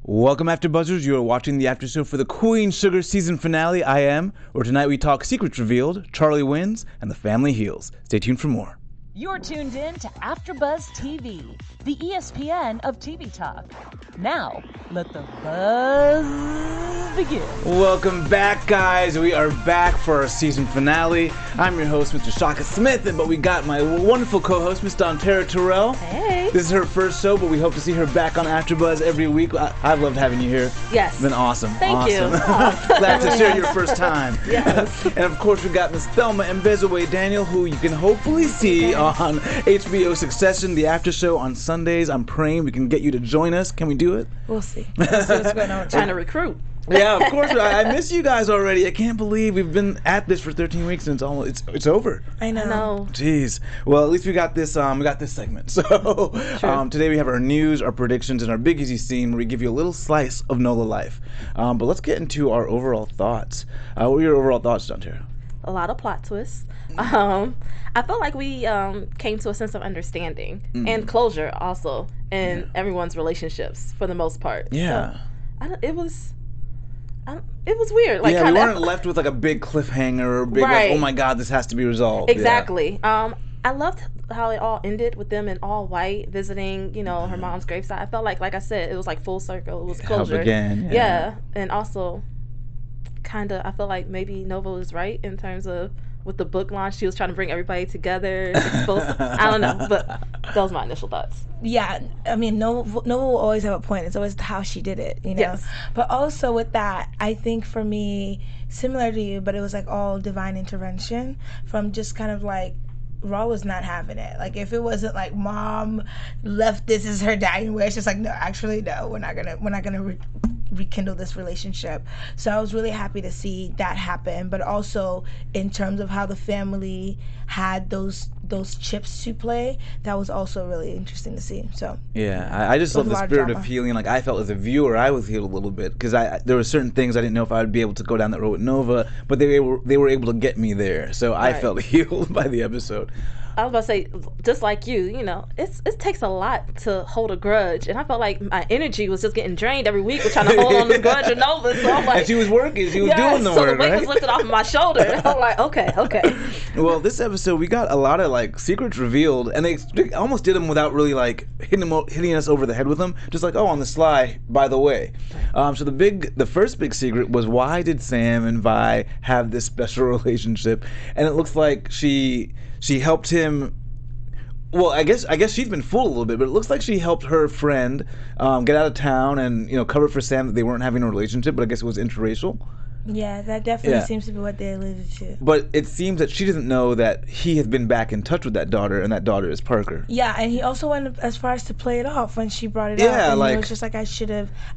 Welcome, AfterBuzzers. You are watching the after show for the Queen Sugar season finale. I am, where tonight we talk secrets revealed, Charlie wins, and the family heals. Stay tuned for more. You're tuned in to AfterBuzz TV, the ESPN of TV talk. Now, let the buzz begin. Welcome back, guys. We are back for our season finale. I'm your host, Mr. Shaka Smith, but we got my wonderful co-host, Miss Dontera Terrell. Hey. This is her first show, but we hope to see her back on AfterBuzz every week. I've loved having you here. Yes. It's been awesome. Thank you. Glad to share your first time. Yes. And of course, we got Miss Thelma and Bezaway Daniel, who you can hopefully see on HBO Succession, the after show on Sundays. I'm praying we can get you to join us. Can we do it? We'll see. Let's see what's going on. Trying to recruit. Yeah, of course. I miss you guys already. I can't believe we've been at this for 13 weeks and it's over. I know. Jeez. Well, at least we got this segment. So today we have our news, our predictions, and our Big Easy scene where we give you a little slice of NOLA life. But let's get into our overall thoughts. What were your overall thoughts, Dontera? A lot of plot twists. I felt like we came to a sense of understanding and closure also in everyone's relationships for the most part. Yeah. So, it was weird. Like, we weren't left with like a big cliffhanger or big like, oh my God, this has to be resolved. Exactly. Yeah. I loved how it all ended with them in all white visiting, her mom's gravesite. I felt like I said, it was like full circle. It was closure. Help again. Yeah. And also, I feel like maybe Nova was right in terms of with the book launch, she was trying to bring everybody together, I don't know, but that was my initial thoughts. Yeah, I mean, Nova will always have a point. It's always how she did it, Yes. But also with that, I think for me, similar to you, but it was like all divine intervention from just kind of like, Raw was not having it. Like, if it wasn't like mom left this as her dying wish, it's like, no, actually, no, we're not gonna rekindle this relationship. So I was really happy to see that happen, but also in terms of how the family had those chips to play, that was also really interesting to see. So yeah, I just love the spirit of healing. Like, I felt as a viewer, I was healed a little bit because there were certain things I didn't know if I would be able to go down that road with Nova, but they were able to get me there. So I felt healed by the episode. I was about to say, just like you, it takes a lot to hold a grudge, and I felt like my energy was just getting drained every week with trying to hold on this grudge with Nova. So I'm like, and she was working, she was doing the work, so the weight was lifted off of my shoulder. I'm like, okay. Well, this episode we got a lot of like secrets revealed, and they almost did them without really like hitting us over the head with them. Just like, on the sly, by the way. So the first big secret was, why did Sam and Vi have this special relationship? And it looks like she helped him. Well, I guess she's been fooled a little bit, but it looks like she helped her friend get out of town and cover for Sam that they weren't having a relationship, but I guess it was interracial. Yeah, that definitely seems to be what they alluded to. But it seems that she doesn't know that he has been back in touch with that daughter, and that daughter is Parker. Yeah, and he also went as far as to play it off when she brought it up. Yeah, and it was just like, I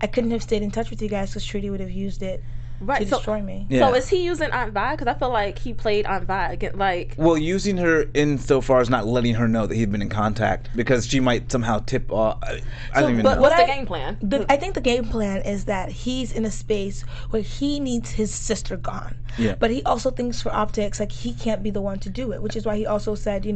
couldn't have stayed in touch with you guys because Trudy would have used it to destroy me. Yeah. So is he using Aunt Vi? Because I feel like he played Aunt Vi again, like. Well, using her insofar as not letting her know that he'd been in contact because she might somehow tip off. I don't even know. What's the game plan? I think the game plan is that he's in a space where he needs his sister gone. Yeah. But he also thinks for optics, like, he can't be the one to do it, which is why he also said,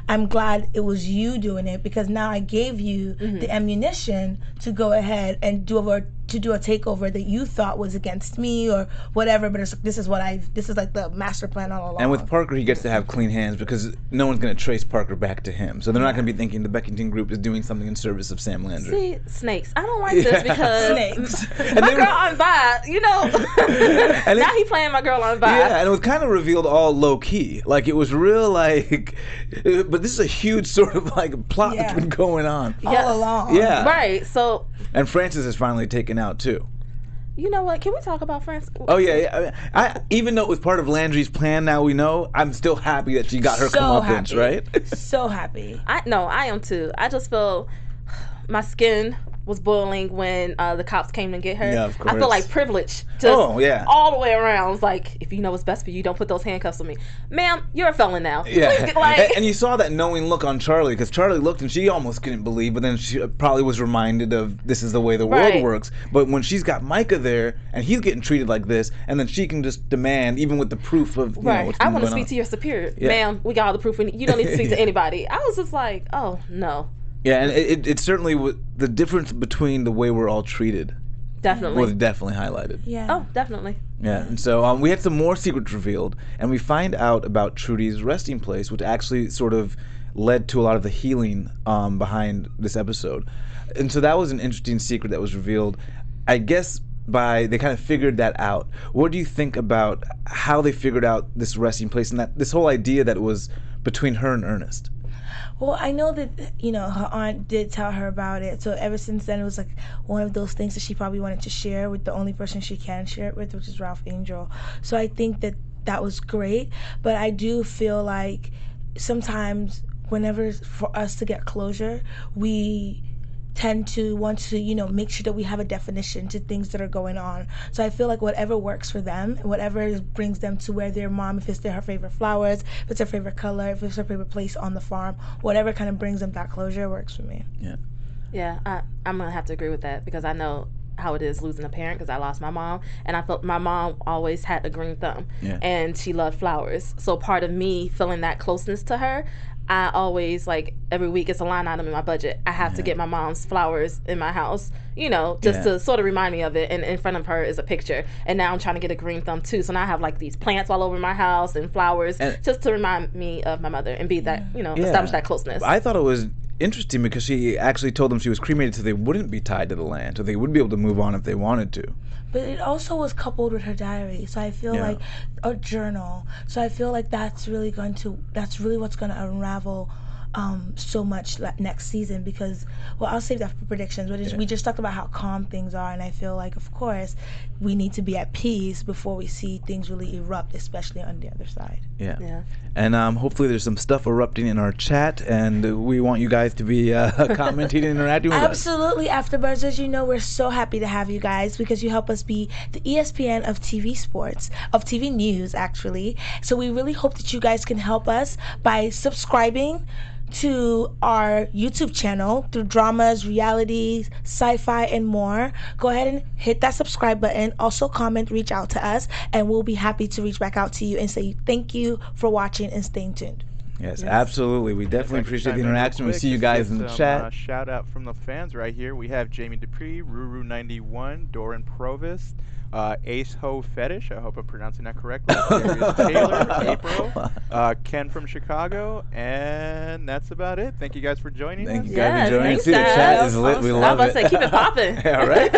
I'm glad it was you doing it because now I gave you the ammunition to go ahead and do a takeover that you thought was against me or whatever, but this is like the master plan all along. And with Parker, he gets to have clean hands because no one's going to trace Parker back to him. So they're not going to be thinking the Beckington group is doing something in service of Sam Landry. See, snakes. I don't like this because snakes. My girl Aunt Vi, now he playing my girl Aunt Vi. Yeah, and it was kind of revealed all low key. Like, it was real like, but this is a huge sort of like plot that's been going on all along. Yeah. Right. So. And Francis is finally taken out too. You know what? Can we talk about Francis? Oh yeah. I even though it was part of Landry's plan, now we know. I'm still happy that she got her comeuppance, right? So happy. I am too. I just feel my skin was boiling when the cops came to get her. Yeah, of course. I feel like privilege just all the way around. It's like, if you know what's best for you, don't put those handcuffs on me. Ma'am, you're a felon now. Yeah. And you saw that knowing look on Charlie, because Charlie looked and she almost couldn't believe, but then she probably was reminded of this is the way the world works. But when she's got Micah there and he's getting treated like this, and then she can just demand, even with the proof of what's I want to going speak on. to your superior. Ma'am, we got all the proof. You don't need to speak to anybody. I was just like, oh, no. Yeah, and it certainly the difference between the way we're all treated Definitely. was definitely highlighted. Yeah. Oh, definitely. Yeah, and so we had some more secrets revealed, and we find out about Trudy's resting place, which actually sort of led to a lot of the healing behind this episode. And so that was an interesting secret that was revealed. I guess they kind of figured that out. What do you think about how they figured out this resting place and that this whole idea that it was between her and Ernest? Well, I know that, her aunt did tell her about it. So ever since then, it was like one of those things that she probably wanted to share with the only person she can share it with, which is Ralph Angel. So I think that was great. But I do feel like sometimes whenever for us to get closure, we tend to want to, make sure that we have a definition to things that are going on. So I feel like whatever works for them, whatever brings them to where their mom, if it's her favorite flowers, if it's her favorite color, if it's her favorite place on the farm, whatever kind of brings them that closure works for me. Yeah. Yeah, I'm going to have to agree with that because I know how it is losing a parent because I lost my mom, and I felt my mom always had a green thumb, and she loved flowers. So part of me feeling that closeness to her, I always, like, every week it's a line item in my budget. I have to get my mom's flowers in my house, just to sort of remind me of it. And in front of her is a picture. And now I'm trying to get a green thumb, too. So now I have, like, these plants all over my house and flowers just to remind me of my mother and be that, establish that closeness. I thought it was interesting because she actually told them she was cremated so they wouldn't be tied to the land, so they would be able to move on if they wanted to. But it also was coupled with her diary, so I feel like a journal. So I feel like that's really what's going to unravel so much next season because, I'll save that for predictions, but we just talked about how calm things are, and I feel like, of course, we need to be at peace before we see things really erupt, especially on the other side. Yeah. And hopefully there's some stuff erupting in our chat, and we want you guys to be commenting and interacting with us. Absolutely, AfterBuzzers, we're so happy to have you guys because you help us be the ESPN of TV sports, of TV news, actually. So we really hope that you guys can help us by subscribing to our YouTube channel through dramas, realities, sci-fi, and more. Go ahead and hit that subscribe button. Also comment, reach out to us, and we'll be happy to reach back out to you and say thank you for watching and staying tuned. Yes, absolutely. We definitely appreciate the interaction. We see you guys in the chat. Shout out from the fans right here. We have Jamie Dupree, Ruru91, Doran Provis, Ace Ho Fetish, I hope I'm pronouncing that correctly, Darius Taylor, April, Ken from Chicago, and that's about it. Thank you guys for joining us. Thank you guys for joining us. See, the chat is lit. We love it. I was about to say, keep it popping. Yeah, right?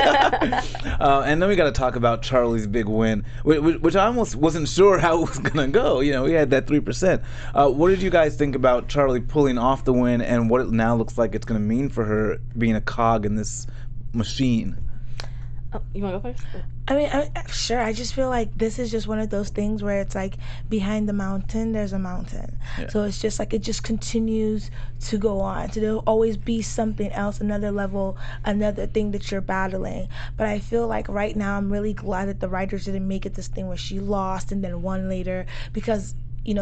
And then we got to talk about Charlie's big win, which I almost wasn't sure how it was going to go. We had that 3%. What did you guys think about Charlie pulling off the win and what it now looks like it's going to mean for her being a cog in this machine? Oh, you want to go first? I mean, sure. I just feel like this is just one of those things where it's like behind the mountain, there's a mountain. Yeah. So it's just like it just continues to go on. So there'll always be something else, another level, another thing that you're battling. But I feel like right now I'm really glad that the writers didn't make it this thing where she lost and then won later because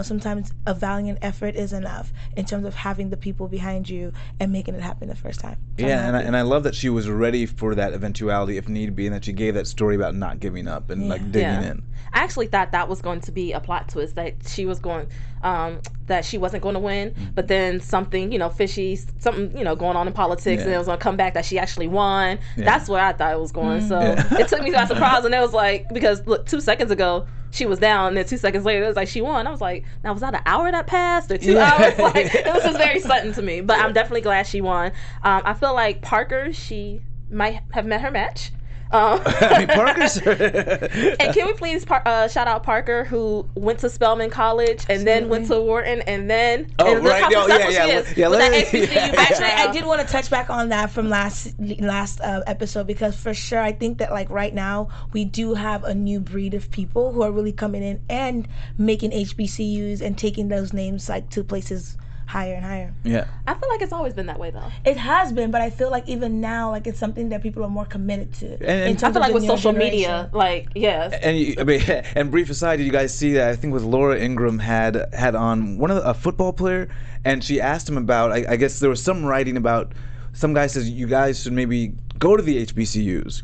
sometimes a valiant effort is enough in terms of having the people behind you and making it happen the first time. So and I love that she was ready for that eventuality if need be, and that she gave that story about not giving up and digging in. I actually thought that was going to be a plot twist, that she was going, that she wasn't going to win, but then something, fishy, something, going on in politics, and it was going to come back that she actually won. That's where I thought it was going. So it took me by surprise, and it was like, because look, 2 seconds ago, she was down, and then 2 seconds later, it was like she won. I was like, now was that an hour that passed or 2 hours? Like, it was just very sudden to me. But I'm definitely glad she won. I feel like Parker, she might have met her match. Parker's. And can we please shout out Parker, who went to Spelman College and then went to Wharton and then right. HBCU. Actually, I did want to touch back on that from last episode because for sure I think that like right now we do have a new breed of people who are really coming in and making HBCUs and taking those names like to places higher and higher. Yeah. I feel like it's always been that way though. It has been, but I feel like even now, like it's something that people are more committed to. And I feel like with social media, like yes. And brief aside, did you guys see that? I think with Laura Ingraham had on a football player, and she asked him about. I guess there was some writing about. Some guy says you guys should maybe go to the HBCUs.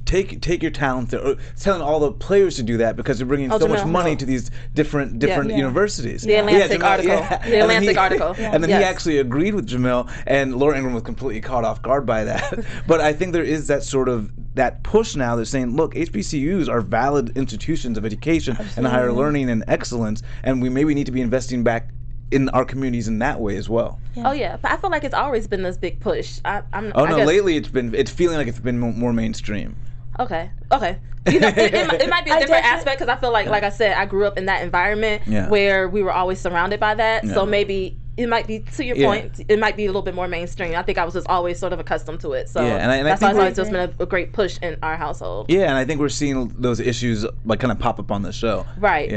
Take your talent there. Or telling all the players to do that because they're bringing so much money to these different universities. The Atlantic article. The Atlantic article. And then he actually agreed with Jamel, and Laura Ingraham was completely caught off guard by that. But I think there is that sort of that push now. They're saying, look, HBCUs are valid institutions of education and higher learning and excellence, and we maybe need to be investing back in our communities in that way as well. Oh yeah, but I feel like it's always been this big push. Lately it's feeling like it's been more mainstream. Okay. You know, it might be a different aspect because I feel like I said, I grew up in that environment where we were always surrounded by that. So maybe it might be, to your point, it might be a little bit more mainstream. I think I was just always sort of accustomed to it. So that's why it's always just been a great push in our household. Yeah, and I think we're seeing those issues like kind of pop up on the show. Right.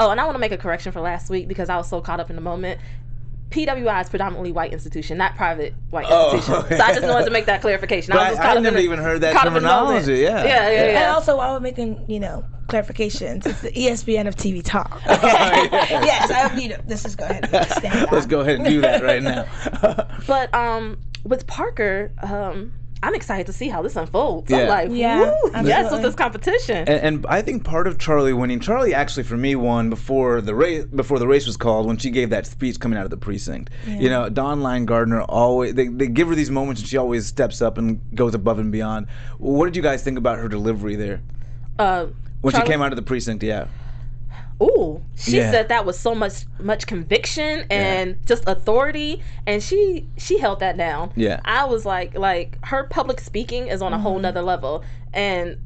Oh, and I want to make a correction for last week because I was so caught up in the moment. PWI is predominantly white institution, not private white institution. Okay. So I just wanted to make that clarification. I never even heard that terminology. Yeah. And also, while we're making, clarifications, it's the ESPN of TV talk. Okay? Yes, this is go ahead and stand that. Let's go ahead and do that right now. But with Parker, I'm excited to see how this unfolds. Yeah. I'm like, woo, yes, with this competition. And I think part of Charlie winning, Charlie actually for me won before the race was called, when she gave that speech coming out of the precinct. Dawn Line Gardner always, they give her these moments and she always steps up and goes above and beyond. What did you guys think about her delivery there? When she came out of the precinct, Ooh, she said that with so much conviction and just authority, and she held that down. Yeah, I was like her public speaking is on a whole nother level, and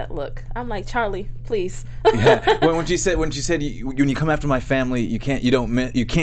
look, I'm like, Charlie, please. When she said when you come after my family, you can't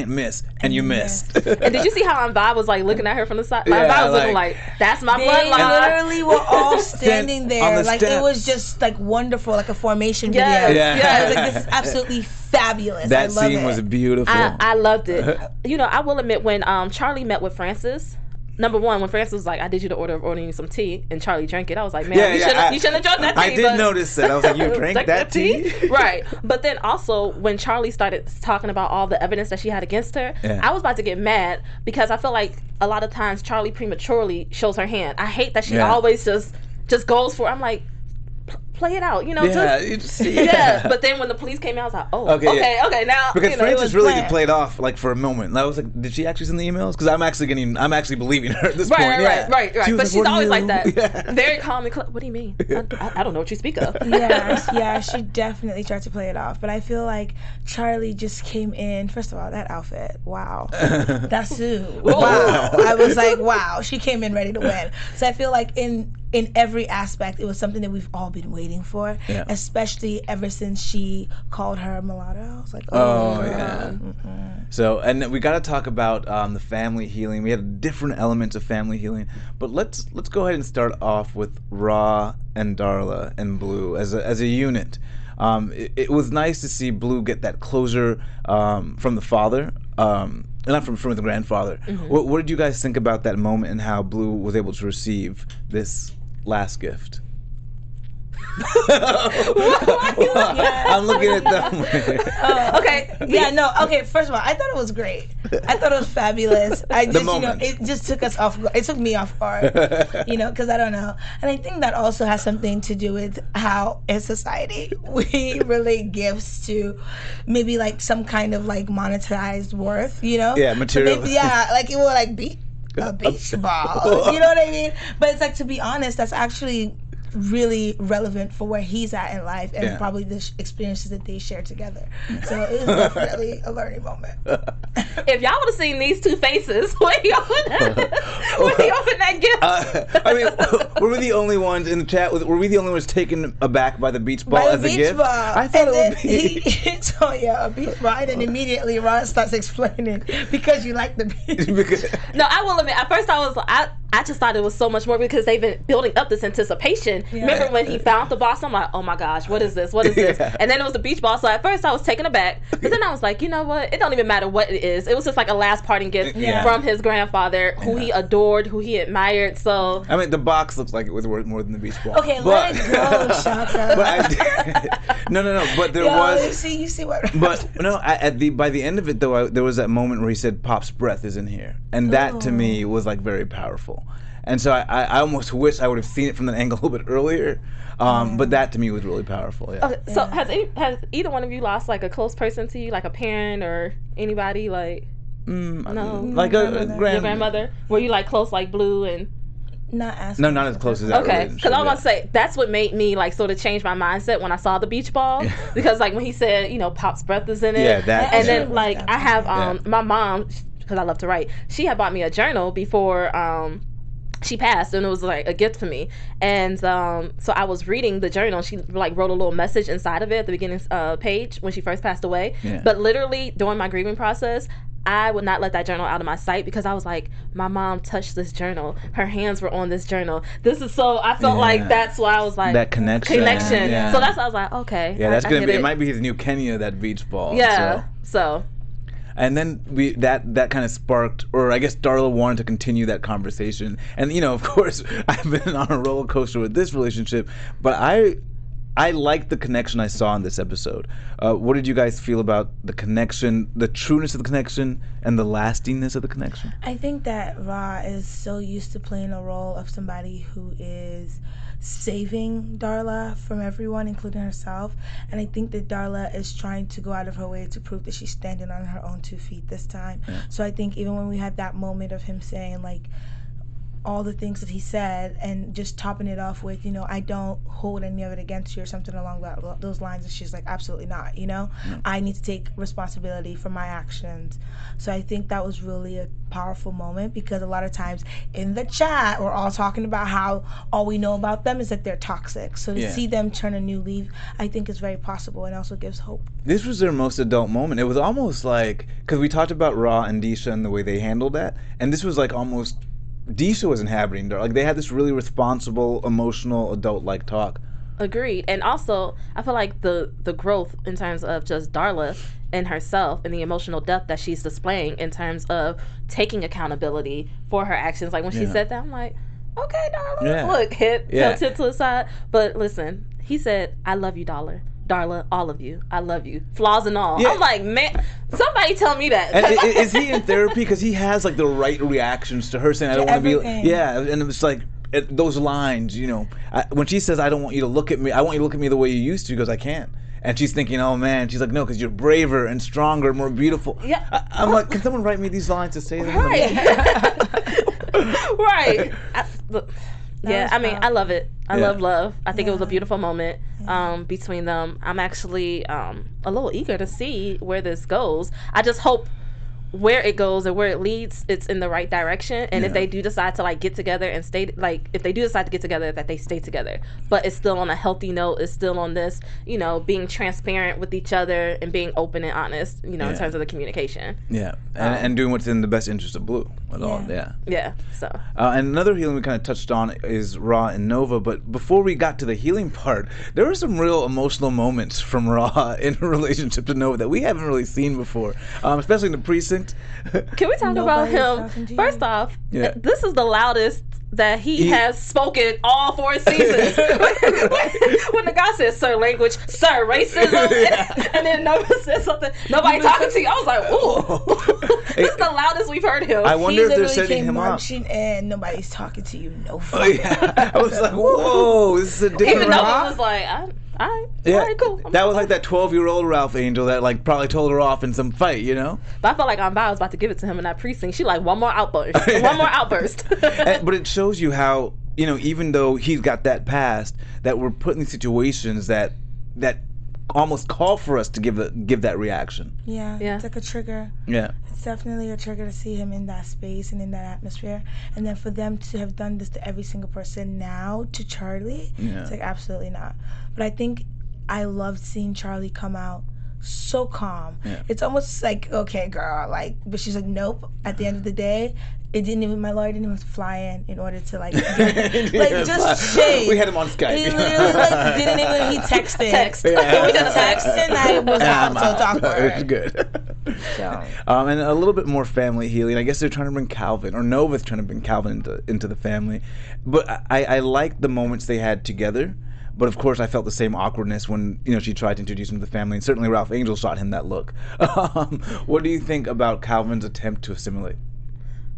miss, and you missed. And did you see how Vibe was like looking at her from the side? Vibe was looking like, that's my bloodline. They literally were all standing there, like it was just like wonderful, like a formation video. I was like, this is absolutely fabulous. That scene was beautiful. I loved it. I will admit, when Charlie met with Francis, number one, when Francis was like, I did you the order of ordering you some tea, and Charlie drank it, I was like, man, you shouldn't have drunk that tea. I did notice that. I was like, you drank that tea? Right. But then also, when Charlie started talking about all the evidence that she had against her, I was about to get mad because I feel like a lot of times Charlie prematurely shows her hand. I hate that she always just goes for it. I'm like, play it out, But then when the police came out, I was like, okay, now. Because Francis really did play it off like for a moment. And I was like, did she actually send the emails? Because I'm actually believing her at this point. Right. But like, she's always like that. Very calm and what do you mean? I don't know what you speak of. She definitely tried to play it off. But I feel like Charlie just came in. First of all, that outfit, wow. That suit, wow. I was like, wow. She came in ready to win. So I feel like in every aspect, it was something that we've all been waiting for, especially ever since she called her mulatto. I was like, So, and we got to talk about the family healing. We had different elements of family healing, but let's go ahead and start off with Ra and Darla and Blue as a unit. It was nice to see Blue get that closure from the father. Not from the grandfather. What did you guys think about that moment and how Blue was able to receive this last gift? I'm looking at them. Okay. First of all, I thought it was great. I thought it was fabulous. It just took us off. It took me off guard. Because I don't know, and I think that also has something to do with how in society we relate gifts to maybe like some kind of like monetized worth. Yeah, material. Like it will like be a beach ball. You know what I mean? But it's like, to be honest, that's actually really relevant for where he's at in life and probably the experiences that they share together. So it was definitely a learning moment. If y'all would have seen these two faces when he opened that gift. I mean, were we the only ones in the chat? Were we the only ones taken aback by the beach ball as a gift? I thought it would be. A beach ball, and then immediately Ron starts explaining because you like the beach. No, I will admit, at first I just thought it was so much more because they've been building up this anticipation. Remember when he found the boss? I'm like, oh my gosh, what is this? And then it was the beach ball. So at first I was taken aback, but then I was like, you know what? It don't even matter what it is. It was just like a last parting gift from his grandfather, who he adored, who he admired. So I mean, the box looks like it was worth more than the beach ball. Okay, let it go, Shaka. No. But there was. You see what? But no, by the end of it though, there was that moment where he said, "Pop's breath is in here," and that to me was like very powerful. And so I almost wish I would have seen it from that angle a little bit earlier. But that to me was really powerful. Yeah. Okay, so has either one of you lost like a close person to you, like a parent or anybody? Like no, like a your grandmother. Were you like close, like Blue and? Not as No, not as close as that. Okay, because I was going to say, that's what made me, like, sort of change my mindset when I saw the beach ball. Because, like, when he said, you know, Pop's breath is in it. Yeah, that. And then, like, I have my mom, because I love to write, she had bought me a journal before she passed, and it was, like, a gift for me. And so I was reading the journal. She, like, wrote a little message inside of it at the beginning page when she first passed away. Yeah. But literally, during my grieving process, I would not let that journal out of my sight because I was like, my mom touched this journal. Her hands were on this journal. This is so, I felt like that's why I was like. That connection. Yeah. So that's why I was like, okay. Yeah, that's going to be, it might be his new Kenya, that beach ball. Yeah, so. And then that kind of sparked, or I guess Darla wanted to continue that conversation. And, you know, of course, I've been on a roller coaster with this relationship, but I liked the connection I saw in this episode. What did you guys feel about the connection, the trueness of the connection, and the lastingness of the connection? I think that Ra is so used to playing a role of somebody who is saving Darla from everyone, including herself. And I think that Darla is trying to go out of her way to prove that she's standing on her own 2 feet this time. Yeah. So I think even when we had that moment of him saying, like, all the things that he said and just topping it off with, you know, I don't hold any of it against you or something along those lines, and she's like, absolutely not, you know. I need to take responsibility for my actions. So I think that was really a powerful moment, because a lot of times in the chat we're all talking about how all we know about them is that they're toxic. So to see them turn a new leaf, I think is very possible and also gives hope. This was their most adult moment. It was almost like, because we talked about Ra and Disha and the way they handled that, and this was like almost Disha was inhabiting Darla. Like, they had this really responsible, emotional, adult-like talk. Agreed. And also, I feel like the growth in terms of just Darla and herself and the emotional depth that she's displaying in terms of taking accountability for her actions. Like, when she said that, I'm like, okay, Darla, look, tip to the side. But listen, he said, I love you, Darla, all of you. I love you. Flaws and all. Yeah. I'm like, man, somebody tell me that. And is he in therapy? Because he has, like, the right reactions to her saying, I don't want to be... Yeah, and it's like, those lines, you know. When she says, I don't want you to look at me, I want you to look at me the way you used to, he goes, I can't. And she's thinking, oh, man. She's like, no, because you're braver and stronger, more beautiful. Yeah. I'm like, can someone write me these lines to say them? Right. Right. Yeah, I mean, I love it. I love. I think it was a beautiful moment between them. I'm actually a little eager to see where this goes. I just hope where it goes and where it leads, it's in the right direction. And if they do decide to, like, get together and stay, like, if they do decide to get together, that they stay together. But it's still on a healthy note. It's still on this, you know, being transparent with each other and being open and honest, you know, in terms of the communication. Yeah, and doing what's in the best interest of Blue at all. Yeah, so. And another healing we kind of touched on is Ra and Nova. But before we got to the healing part, there were some real emotional moments from Ra in relationship to Nova that we haven't really seen before, especially in the precinct. Can we talk about him? First off, this is the loudest that he has spoken all 4 seasons. When the guy says sir language, sir racism, and then Nova says something, nobody talking to you. I was like, ooh. This is the loudest we've heard him. I wonder if they're setting him up. And nobody's talking to you. No. I was like, whoa, this is a different. Even Nova was like, all right, cool. That was like that 12-year-old Ralph Angel that, like, probably told her off in some fight, you know? But I felt like I was about to give it to him in that precinct. She like, one more outburst. One more outburst. But it shows you how, you know, even though he's got that past, that we're put in these situations that almost call for us to give that reaction. Yeah, it's like a trigger. Yeah. It's definitely a trigger to see him in that space and in that atmosphere. And then for them to have done this to every single person now, to Charlie, it's like, absolutely not. But I think I loved seeing Charlie come out so calm. Yeah. It's almost like, okay, girl, like, but she's like, nope. At the end of the day, my lawyer didn't even have to fly in order to, like, just shade. We had him on Skype. He literally, like, didn't even, he texted. We did text, and I was out, so it's awkward. It was good. So. And a little bit more family healing. I guess they're trying to bring Calvin, or Nova's trying to bring Calvin into the family. But I liked the moments they had together. But of course, I felt the same awkwardness when, you know, she tried to introduce him to the family, and certainly Ralph Angel shot him that look. What do you think about Calvin's attempt to assimilate?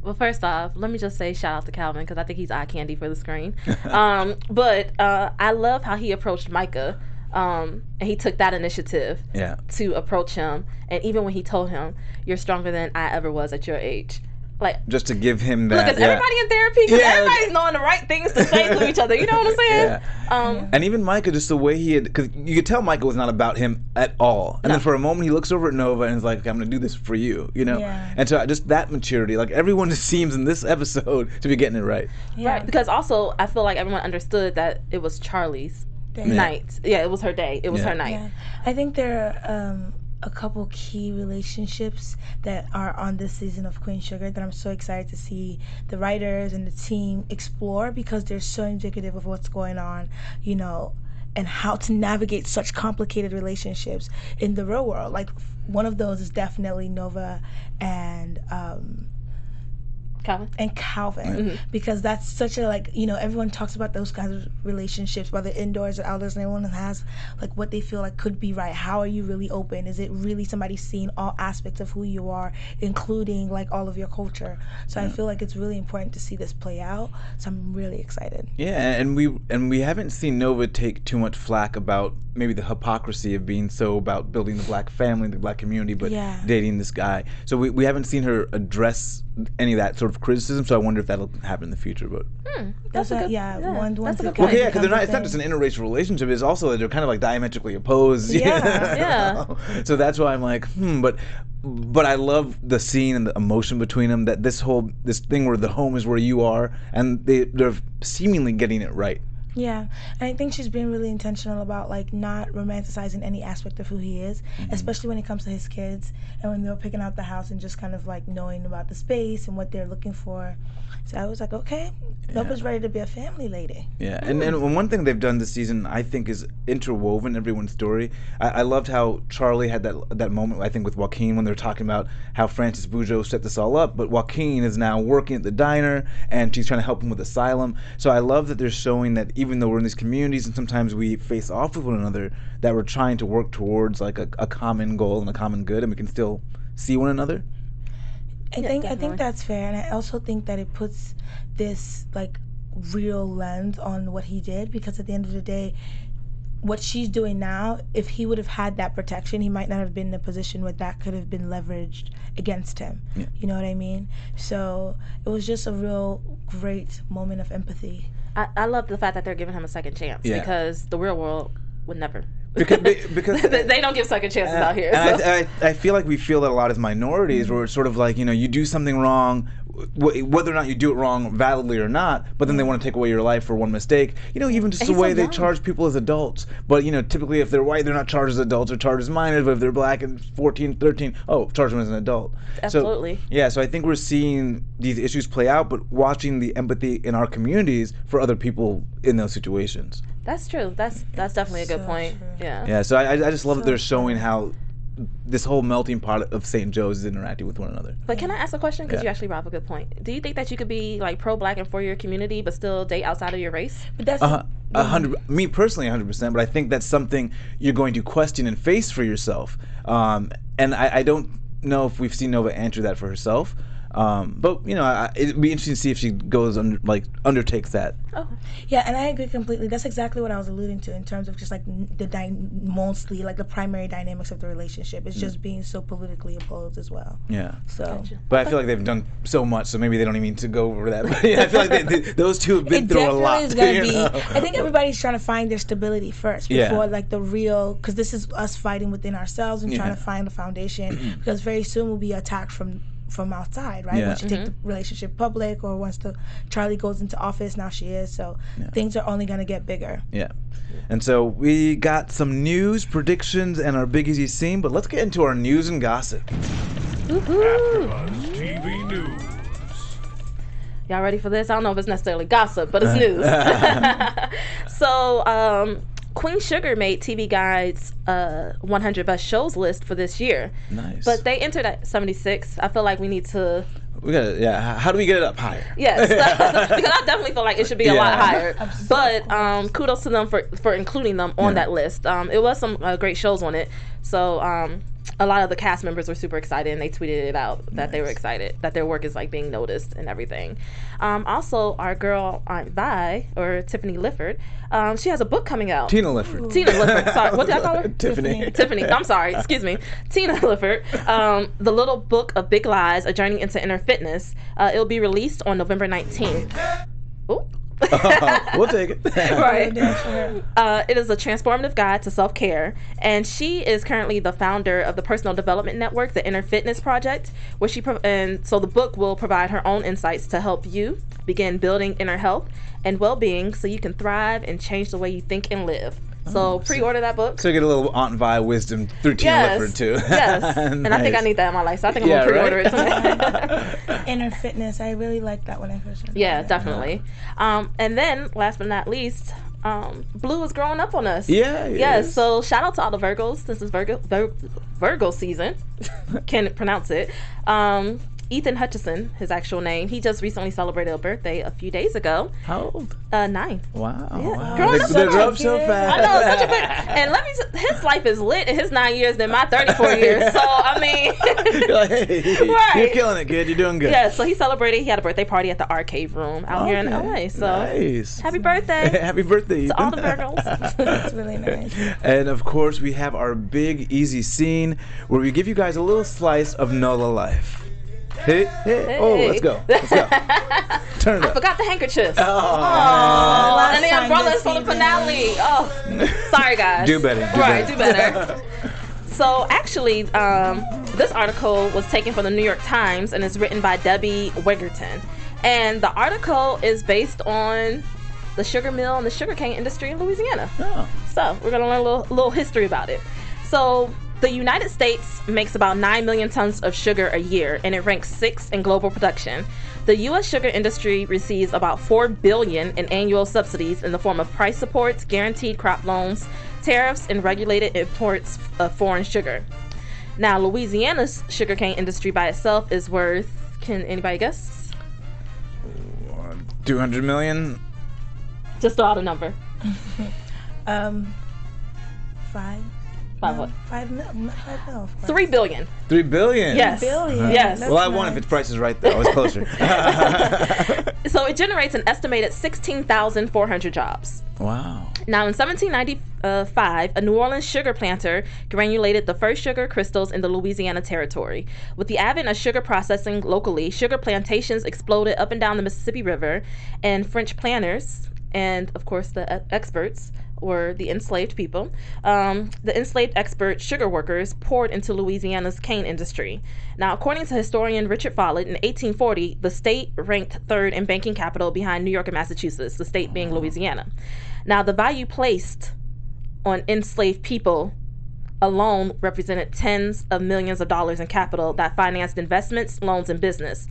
Well, first off, let me just say shout out to Calvin, because I think he's eye candy for the screen. But I love how he approached Micah, and he took that initiative to approach him. And even when he told him, you're stronger than I ever was at your age, like just to give him that. Look, is everybody in therapy? Because everybody's knowing the right things to say to each other. You know what I'm saying? Yeah. And even Micah, just the way he had, because you could tell Micah was not about him at all. And then for a moment, he looks over at Nova and is like, okay, I'm going to do this for you, you know? Yeah. And so just that maturity, like everyone just seems in this episode to be getting it right. Yeah. Right. Because also, I feel like everyone understood that it was Charlie's night. Yeah, it was her day. It was her night. Yeah. I think there are a couple key relationships that are on this season of Queen Sugar that I'm so excited to see the writers and the team explore, because they're so indicative of what's going on, you know, and how to navigate such complicated relationships in the real world. Like, one of those is definitely Nova and Calvin, because that's such a, like, you know, everyone talks about those kinds of relationships, whether indoors or outdoors, and everyone has like what they feel like could be right. How are you really open? Is it really somebody seeing all aspects of who you are, including like all of your culture? So I feel like it's really important to see this play out. So I'm really excited. Yeah, and we haven't seen Nova take too much flack about maybe the hypocrisy of being so about building the black family, the black community, but dating this guy. So we haven't seen her address any of that sort of criticism. So I wonder if that'll happen in the future. But that's a good, that's a good point. Yeah, because it's not just an interracial relationship. It's also that they're kind of like diametrically opposed. Yeah. So that's why I'm like, But I love the scene and the emotion between them. That this thing where the home is where you are, and they're seemingly getting it right. Yeah, and I think she's being really intentional about like not romanticizing any aspect of who he is, especially when it comes to his kids and when they're picking out the house and just kind of like knowing about the space and what they're looking for. So I was like, okay, Nova's ready to be a family lady. Yeah, and one thing they've done this season, I think, is interwoven everyone's story. I loved how Charlie had that moment, I think, with Joaquin when they were talking about how Francis Bujold set this all up, but Joaquin is now working at the diner, and she's trying to help him with asylum. So I love that they're showing that even though we're in these communities and sometimes we face off with one another, that we're trying to work towards like a common goal and a common good, and we can still see one another. I think that's fair, and I also think that it puts this like real lens on what he did, because at the end of the day, what she's doing now, if he would have had that protection, he might not have been in a position where that could have been leveraged against him. Yeah. You know what I mean? So it was just a real great moment of empathy. I love the fact that they're giving him a second chance, because the real world would never. Because they don't give second chances out here. And I feel like we feel that a lot as minorities, where it's sort of like, you know, you do something wrong, whether or not you do it wrong validly or not, but then they want to take away your life for one mistake. You know, even just the way they charge people as adults. But, you know, typically if they're white, they're not charged as adults, they're charged as minors. But if they're black and 14, 13, charge them as an adult. Absolutely. So I think we're seeing these issues play out, but watching the empathy in our communities for other people in those situations. That's true. That's definitely a good point. True. Yeah. Yeah, so I just love that they're showing how this whole melting pot of St. Joe's is interacting with one another. But can I ask a question? Because you actually brought up a good point. Do you think that you could be like pro-black and for your community, but still date outside of your race? But that's 100. Me personally, 100%. But I think that's something you're going to question and face for yourself. And I don't know if we've seen Nova answer that for herself. But you know, it'd be interesting to see if she goes undertakes that. Oh, yeah, and I agree completely. That's exactly what I was alluding to in terms of just like mostly like the primary dynamics of the relationship. It's just being so politically opposed as well. Yeah. So, but I feel like they've done so much, so maybe they don't even need to go over that. But yeah, I feel like those two have been through a lot. It definitely is going to be. I think everybody's trying to find their stability first before like the real, because this is us fighting within ourselves and trying to find a foundation. Because very soon we'll be attacked from outside, right? Once you take the relationship public, or once Charlie goes into office, now she is. So things are only going to get bigger. Yeah. And so we got some news, predictions, and our Big Easy scene, but let's get into our news and gossip. AfterBuzz TV News. Y'all ready for this? I don't know if it's necessarily gossip, but it's news. So, Queen Sugar made TV Guide's 100 best shows list for this year. Nice. But they entered at 76. I feel like we need to... How do we get it up higher? Yes, because I definitely feel like it should be a lot higher. But kudos to them for including them on that list. It was some great shows on it. So a lot of the cast members were super excited, and they tweeted it out that they were excited that their work is like being noticed and everything. Also, our girl Aunt Vi, or Tiffany Lifford, she has a book coming out. Tina Lifford. Tina Lifford. Sorry, what did I call her? Tiffany. Tiffany. I'm sorry. Excuse me. Tina Lifford. The Little Book of Big Lies: A Journey into Inner Fitness. It'll be released on November 19th. Ooh. We'll take it. Right. It is a transformative guide to self-care, and she is currently the founder of the personal development network, the Inner Fitness Project, where so the book will provide her own insights to help you begin building inner health and well-being so you can thrive and change the way you think and live. So pre-order that book. So you get a little Aunt Vi wisdom through Tina Lifford too. Yes. And I think I need that in my life, so I think I'm going to pre-order it tonight. Inner Fitness. I really like that when I first heard Yeah, definitely. And then, last but not least, Blue is growing up on us. Yeah. So shout out to all the Virgos. This is Virgo season. Can't pronounce it. Ethan Hutchison, his actual name, he just recently celebrated a birthday a few days ago. How old? 9. Wow. Yeah. Wow. Growing up They so grow up fast. so fast. I know, such a big, and his life is lit in his 9 years than my 34 years. So I mean, You're like, hey, Right. you're killing it, kid. You're doing good. yeah. So he celebrated. He had a birthday party at the Arcade Room out here in LA. So nice. happy birthday Happy birthday, to all the Ethan. Virgos. That's really nice. And of course, we have our big, easy scene where we give you guys a little slice of NOLA life. Hey. Oh, let's go. Turn it I up. forgot the handkerchiefs. Oh, And the umbrellas for the finale. Oh, sorry guys. Do better. Do better. So actually, this article was taken from the New York Times and is written by Debbie Wiggerton. And the article is based on the sugar mill and the sugarcane industry in Louisiana. Oh. So we're gonna learn a little history about it. So the United States makes about 9 million tons of sugar a year, and it ranks 6th in global production. The U.S. sugar industry receives about $4 billion in annual subsidies in the form of price supports, guaranteed crop loans, tariffs, and regulated imports of foreign sugar. Now, Louisiana's sugarcane industry by itself is worth, can anybody guess? 200 million? Just throw out a number. 5. What? 5 mil. 5 mil. of course. $3 billion. 3 billion? Yes. Billion. Yes. That's Well, I won nice. if its price is right, though. I was closer. So it generates an estimated 16,400 jobs. Wow. Now, in 1795, a New Orleans sugar planter granulated the first sugar crystals in the Louisiana Territory. With the advent of sugar processing locally, sugar plantations exploded up and down the Mississippi River, and French planters, and of course the experts, were the enslaved people. The enslaved expert sugar workers poured into Louisiana's cane industry. Now, according to historian Richard Follett, in 1840, the state ranked 3rd in banking capital behind New York and Massachusetts, the state being Louisiana. Now, the value placed on enslaved people alone represented tens of millions of dollars in capital that financed investments, loans, and business.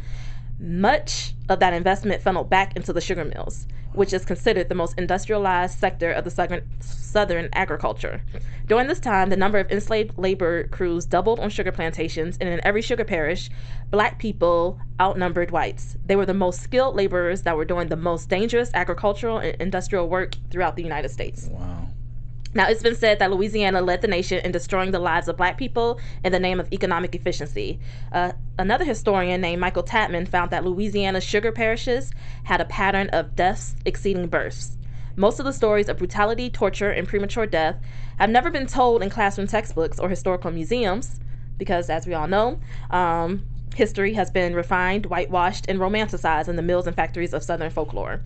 Much of that investment funneled back into the sugar mills, which is considered the most industrialized sector of the southern agriculture. During this time, the number of enslaved labor crews doubled on sugar plantations, and in every sugar parish, black people outnumbered whites. They were the most skilled laborers that were doing the most dangerous agricultural and industrial work throughout the United States. Wow. Now, it's been said that Louisiana led the nation in destroying the lives of black people in the name of economic efficiency. Another historian named Michael Tapman found that Louisiana's sugar parishes had a pattern of deaths exceeding births. Most of the stories of brutality, torture, and premature death have never been told in classroom textbooks or historical museums because, as we all know, history has been refined, whitewashed, and romanticized in the mills and factories of Southern folklore.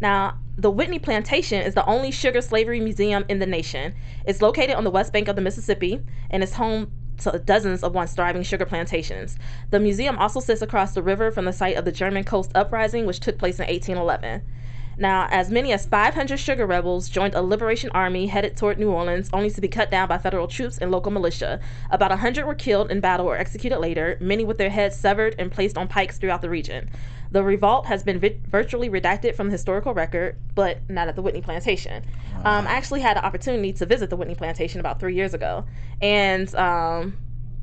Now, the Whitney Plantation is the only sugar slavery museum in the nation. It's located on the west bank of the Mississippi and is home to dozens of once thriving sugar plantations. The museum also sits across the river from the site of the German Coast Uprising, which took place in 1811. Now, as many as 500 sugar rebels joined a liberation army headed toward New Orleans, only to be cut down by federal troops and local militia. About 100 were killed in battle or executed later, many with their heads severed and placed on pikes throughout the region. The revolt has been virtually redacted from the historical record, but not at the Whitney Plantation. I actually had the opportunity to visit the Whitney Plantation about 3 years ago, and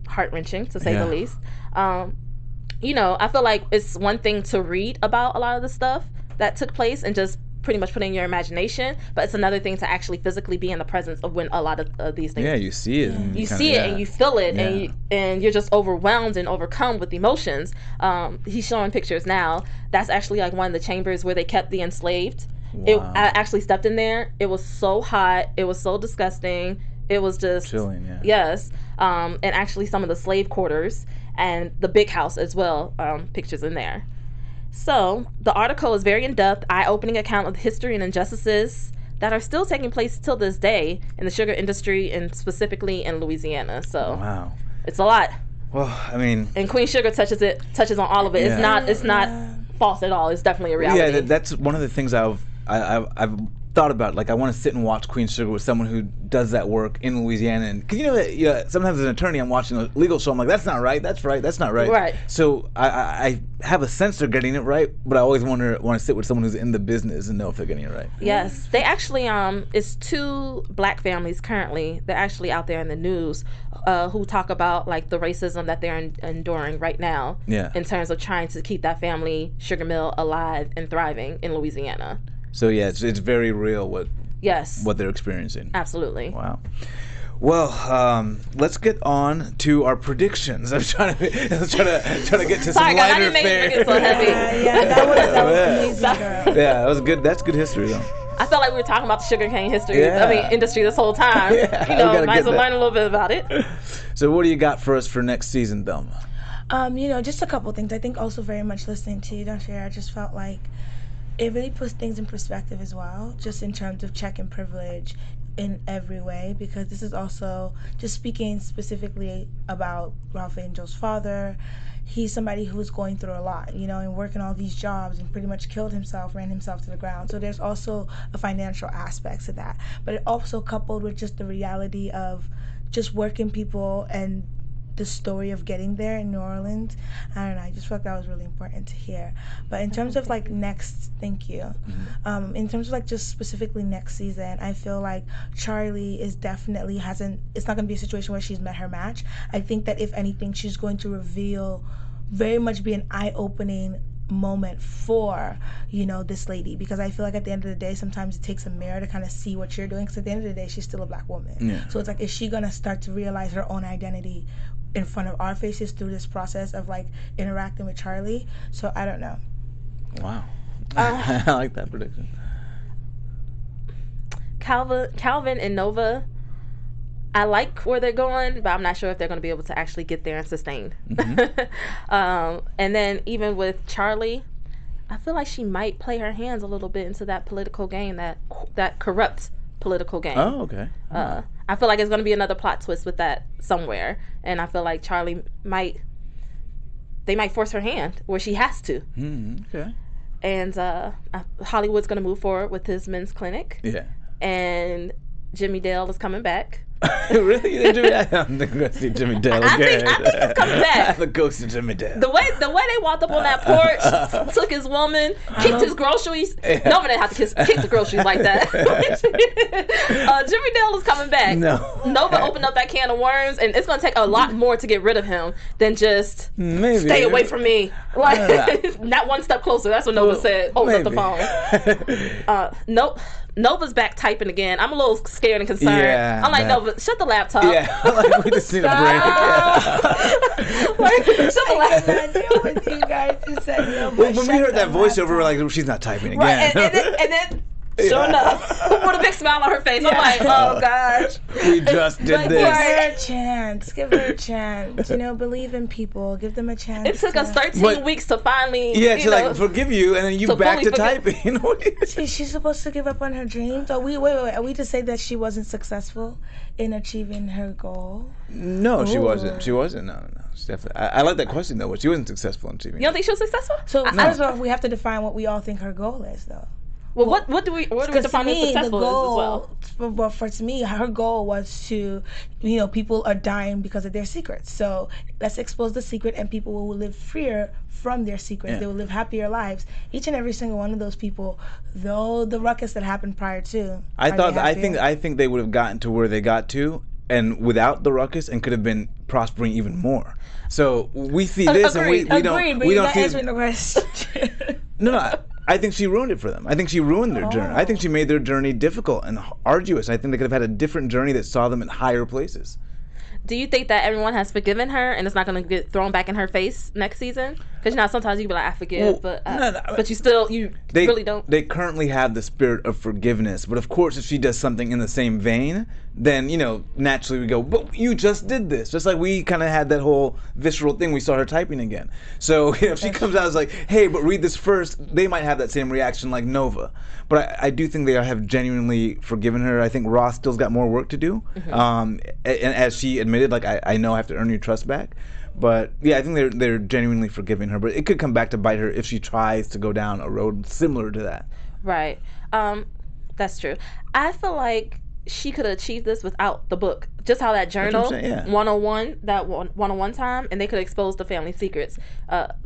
heart-wrenching, to say the least. You know, I feel like it's one thing to read about a lot of the stuff that took place and just pretty much put in your imagination, but it's another thing to actually physically be in the presence of when a lot of these things. Yeah, you see it. And you see it and you feel it, Yeah. and you're just overwhelmed and overcome with emotions. He's showing pictures now. That's actually like one of the chambers where they kept the enslaved. Wow. I actually stepped in there. It was so hot. It was so disgusting. It was just chilling. Yeah. Yes. And actually some of the slave quarters and the big house as well. Pictures in there. So the article is very in-depth, eye-opening account of the history and injustices that are still taking place till this day in the sugar industry and specifically in Louisiana. So Wow. it's a lot. Well, I mean, And Queen Sugar touches on all of it. Yeah. It's not false at all. It's definitely a reality. yeah, that's one of the things I've thought about. Like, I want to sit and watch Queen Sugar with someone who does that work in Louisiana. And because sometimes as an attorney, I'm watching a legal show. I'm like, that's not right. That's right. That's not right. Right. So I have a sense they're getting it right, but I always want to sit with someone who's in the business and know if they're getting it right. Yes, they actually it's 2 black families currently. They're actually out there in the news who talk about like the racism that they're enduring right now. Yeah. In terms of trying to keep that family sugar mill alive and thriving in Louisiana. So yeah, it's very real what Yes. they're experiencing. Absolutely. Wow. Well, let's get on to our predictions. I'm trying to get to some Sorry, guys, I lighter didn't make fare. it so heavy. Yeah, that was amazing, girl. Yeah, that was good. That's good history, though. I felt like we were talking about the sugarcane history. Yeah. Industry this whole time. Yeah, we gotta Might get as well that. learn a little bit about it. So, what do you got for us for next season, Thelma? Just a couple things. I think also very much listening to you, Don't Share, I just felt like it really puts things in perspective as well, just in terms of check and privilege in every way, because this is also just speaking specifically about Ralph Angel's father. He's somebody who's going through a lot, and working all these jobs and pretty much killed himself, ran himself to the ground. So there's also a financial aspect to that. But it also coupled with just the reality of just working people and the story of getting there in New Orleans. I don't know, I just felt that was really important to hear. But in terms of like next, thank you. In terms of like just specifically next season, I feel like Charlie is definitely it's not going to be a situation where she's met her match. I think that if anything, she's going to reveal, very much be an eye-opening moment for this lady, because I feel like at the end of the day sometimes it takes a mirror to kind of see what you're doing, because at the end of the day she's still a black woman. Yeah. So it's like, is she gonna start to realize her own identity in front of our faces through this process of like interacting with Charlie? So I don't know. Wow. I like that prediction. Calvin and Nova, I like where they're going, but I'm not sure if they're going to be able to actually get there and sustain. And then even with Charlie, I feel like she might play her hands a little bit into that political game, that corrupt political game. Oh, okay. I feel like it's going to be another plot twist with that somewhere, and I feel like Charlie might force her hand where she has to. Okay. And Hollywood's going to move forward with his men's clinic. Yeah. And Jimmy Dale is coming back. Really? You didn't do that? I'm going to see Jimmy Dale again. I think he's coming back. I have a ghost of Jimmy Dale. The way they walked up on that porch, took his woman, kicked his groceries. Nobody didn't have to kick the groceries like that. Jimmy Dale is coming back. No. Nova opened up that can of worms, and it's going to take a lot more to get rid of him than just Maybe. stay away from me. Like, not one step closer. That's what Nova said. Open up the phone. Nope. Nova's back typing again. I'm a little scared and concerned. Yeah, I'm like, Nova, shut the laptop. Yeah, like we just need a break. Like, shut the laptop. I deal with you guys who said no. Well, when we heard that voiceover, we're like, she's not typing again. Right, and then sure enough, with a big smile on her face, I'm like, oh gosh. We just did Give this. her a chance. Give her a chance. Believe in people. Give them a chance. It took us 13 weeks to finally, Yeah, to like forgive you, and then you back to fully typing. She's supposed to give up on her dreams? Wait. Are we to say that she wasn't successful in achieving her goal? No, she wasn't. She wasn't. No. She definitely. I like that question though. But she wasn't successful in achieving. You don't think she was successful? So I don't know if we have to define what we all think her goal is, though. Well, what do we define as successful as well? Well, to me, her goal was to, people are dying because of their secrets. So let's expose the secret, and people will live freer from their secrets. Yeah. They will live happier lives. Each and every single one of those people, though the ruckus that happened prior to. I think they would have gotten to where they got to, and without the ruckus, and could have been prospering even more. So we see this, and we don't see. Answering the question. No. I think she ruined it for them. I think she ruined their journey. I think she made their journey difficult and arduous. I think they could have had a different journey that saw them in higher places. Do you think that everyone has forgiven her and it's not going to get thrown back in her face next season? Because sometimes you can be like, I forgive, but you still, really don't. They currently have the spirit of forgiveness, but of course, if she does something in the same vein, then naturally we go, but you just did this. Just like we kind of had that whole visceral thing. We saw her typing again. So if she comes out and is like, hey, but read this first, they might have that same reaction like Nova. But I do think they have genuinely forgiven her. I think Ross still's got more work to do. And as she admitted, like, I know I have to earn your trust back. But yeah, I think they're genuinely forgiving her. But it could come back to bite her if she tries to go down a road similar to that. Right. That's true. I feel like she could have achieved this without the book. Just how that journal 101, that 101 time, and they could expose the family secrets.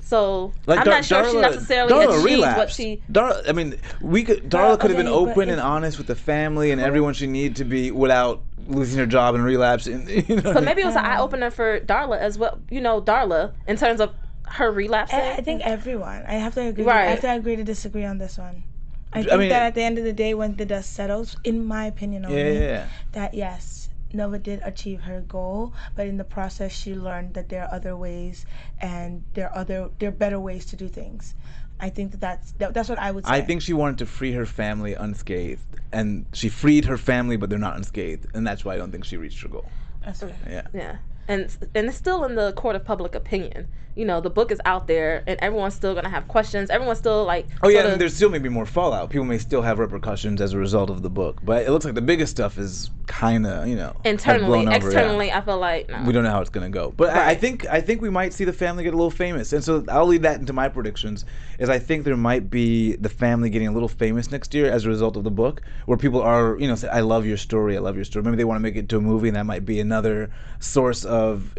So like I'm not sure if she necessarily achieved what she. Darla could have been open and honest with the family and everyone she needed to be without losing her job and relapse. And so maybe it was an eye opener for Darla as well. Darla in terms of her relapse. I think everyone. I have to agree. Right. I have to agree to disagree on this one. I think that at the end of the day, when the dust settles, in my opinion only, that yes, Nova did achieve her goal, but in the process, she learned that there are other ways, and there are better ways to do things. I think that's what I would say. I think she wanted to free her family unscathed, and she freed her family, but they're not unscathed, and that's why I don't think she reached her goal. That's right. Yeah. And it's still in the court of public opinion. The book is out there, and everyone's still gonna have questions. Everyone's still like. Oh yeah, and there's still maybe more fallout. People may still have repercussions as a result of the book, but it looks like the biggest stuff is kind of internally. Over, externally, I feel like we don't know how it's gonna go. But right. I think we might see the family get a little famous, and so I'll lead that into my predictions. Is I think there might be the family getting a little famous next year as a result of the book, where people are say, I love your story, I love your story. Maybe they want to make it to a movie, and that might be another source of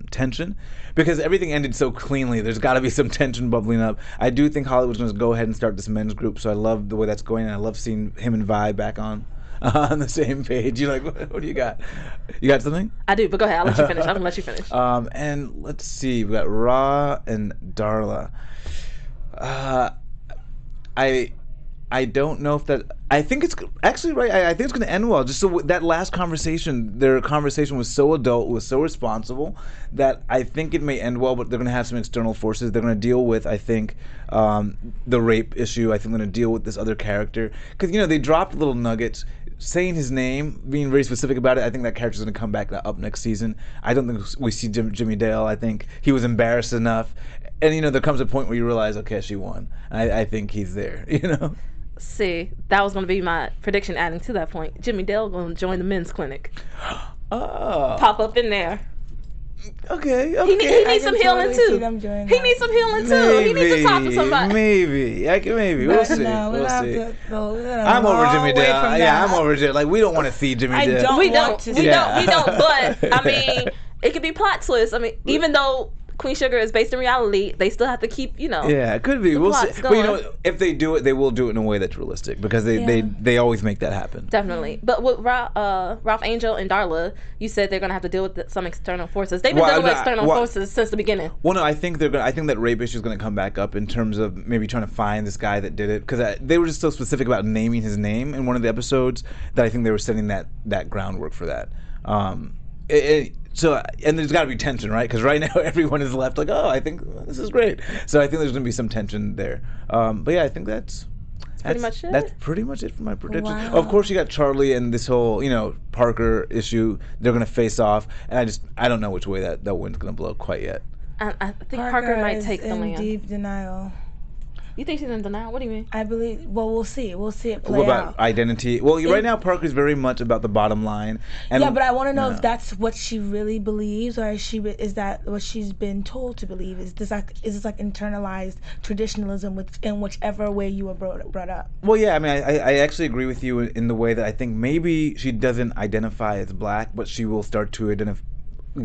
tension, because everything ended so cleanly. There's got to be some tension bubbling up. I do think Hollywood's going to go ahead and start this men's group, so I love the way that's going, and I love seeing him and Vi back on the same page. You're like, what do you got? You got something? I do, but go ahead. I'll let you finish. I'm gonna let you finish. And let's see. We got Ra and Darla. I don't know if that. I think it's actually right. I think it's going to end well. Just so that last conversation, their conversation was so adult, was so responsible that I think it may end well. But they're going to have some external forces. They're going to deal with, I think, the rape issue. I think they're going to deal with this other character because they dropped little nuggets. Saying his name, being very specific about it, I think that character's going to come back up next season. I don't think we see Jimmy Dale. I think he was embarrassed enough. And, there comes a point where you realize, okay, she won. I think he's there, See, that was going to be my prediction adding to that point. Jimmy Dale going to join the men's clinic. Oh. Pop up in there. Okay. He needs some healing too. He needs some healing too. He needs to talk to somebody. Maybe. We'll see. We'll see. I'm over Jimmy Dale. Yeah, I'm over Jimmy. Like, we don't want to see Jimmy Dale. We don't. But, I mean, it could be plot twists. I mean, even though Queen Sugar is based in reality, they still have to keep, Yeah, it could be. We'll see. But if they do it, they will do it in a way that's realistic because they always make that happen. Definitely. But with Ralph Angel and Darla, you said they're gonna have to deal with some external forces. They've been dealing with external forces since the beginning. Well, no, I think that rape issue is gonna come back up in terms of maybe trying to find this guy that did it because they were just so specific about naming his name in one of the episodes that I think they were setting that groundwork for that. So, and there's got to be tension, right? Because right now everyone is left like, oh, I think this is great. So I think there's going to be some tension there. But yeah, I think that's pretty much it. That's pretty much it for my prediction. Wow. Of course, you got Charlie and this whole, Parker issue. They're going to face off, and I don't know which way that wind's going to blow quite yet. I think Parker might take the land. in deep denial. You think she's in denial? What do you mean? I believe. Well, we'll see. We'll see it play out. What about out. identity? Well, right now Parker's very much about the bottom line. And yeah, but I want to know if that's what she really believes, or is that what she's been told to believe? Is this like internalized traditionalism in whichever way you were brought up? Well, yeah. I mean, I actually agree with you in the way that I think maybe she doesn't identify as black, but she will start to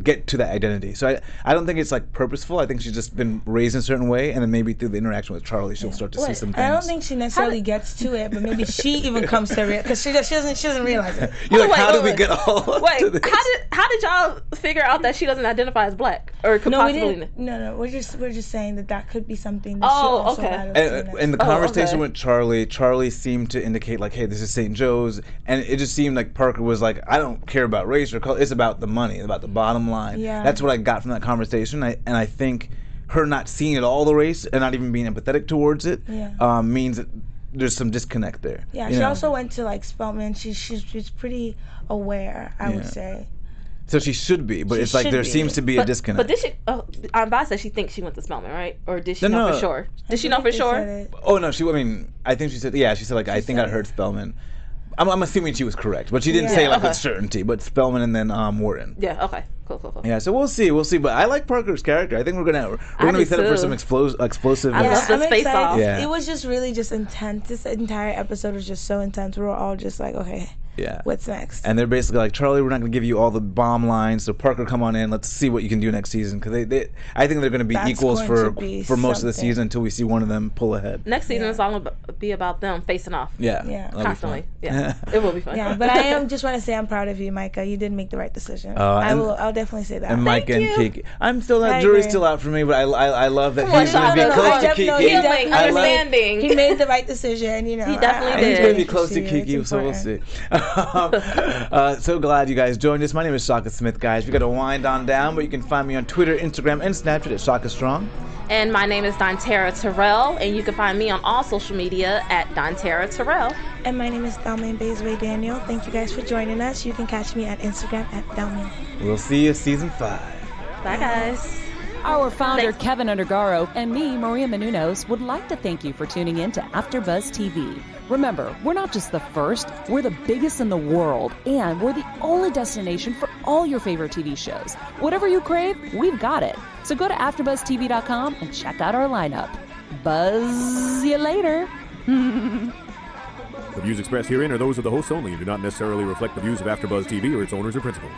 get to that identity. So I don't think it's like purposeful. I think she's just been raised in a certain way, and then maybe through the interaction with Charlie, she'll start to see some things. I don't think she necessarily gets to it, but maybe she even comes to it because she doesn't realize it. You're like, how did we get all to this? How did y'all figure out that she doesn't identify as black or could possibly? No. We're just saying that could be something. That she also okay. And the conversation with Charlie seemed to indicate like, hey, this is St. Joe's, and it just seemed like Parker was like, I don't care about race or color. It's about the money, it's about the bottom line. Yeah. That's what I got from that conversation. And I think her not seeing it all the race and not even being empathetic towards it means that there's some disconnect there. Yeah, she also went to like Spelman. She's pretty aware, I would say. So she should be, but it's like there seems to be a disconnect. But did she? Ivana said she thinks she went to Spelman, right? Or did she know for sure? Did she know for sure? Oh no, I think she said. Yeah, she said like I think I heard Spelman. I'm assuming she was correct, but she didn't say like with certainty. But Spelman and then Wharton. Yeah. Okay. Cool. Yeah. So we'll see. But I like Parker's character. I think we're gonna be set up for some explosive. I love this face off. Yeah. It was just really just intense. This entire episode was just so intense. We were all just like, okay. Yeah. What's next? And they're basically like, Charlie, we're not going to give you all the bomb lines. So Parker, come on in. Let's see what you can do next season. Because I think they're going to be equals for most of the season until we see one of them pull ahead. Next season is all going to be about them facing off. Yeah. Constantly. Yeah. It will be fun. Yeah. But I just want to say I'm proud of you, Micah. You did make the right decision. I'll definitely say that. And Micah and Kiki. I'm still not. Jury's still out for me, but I love that he's going to be close to Kiki. Understanding. He made the right decision. You know. He definitely did. He's going to be close to Kiki, so we'll see. So glad you guys joined us. My name is Shaka Smith, guys. We got to wind on down, but you can find me on Twitter, Instagram, and Snapchat at Shaka Strong. And my name is Dontera Terrell, and you can find me on all social media at Dontera Terrell. And my name is Dalmain Bazeway Daniel. Thank you guys for joining us. You can catch me at Instagram at Dalmain. We'll see you season 5. Bye, guys. Our founder, Keven Undergaro, and me, Maria Menounos, would like to thank you for tuning in to AfterBuzz TV. Remember, we're not just the first, we're the biggest in the world, and we're the only destination for all your favorite TV shows. Whatever you crave, we've got it. So go to AfterBuzzTV.com and check out our lineup. Buzz you later. The views expressed herein are those of the hosts only and do not necessarily reflect the views of AfterBuzz TV or its owners or principals.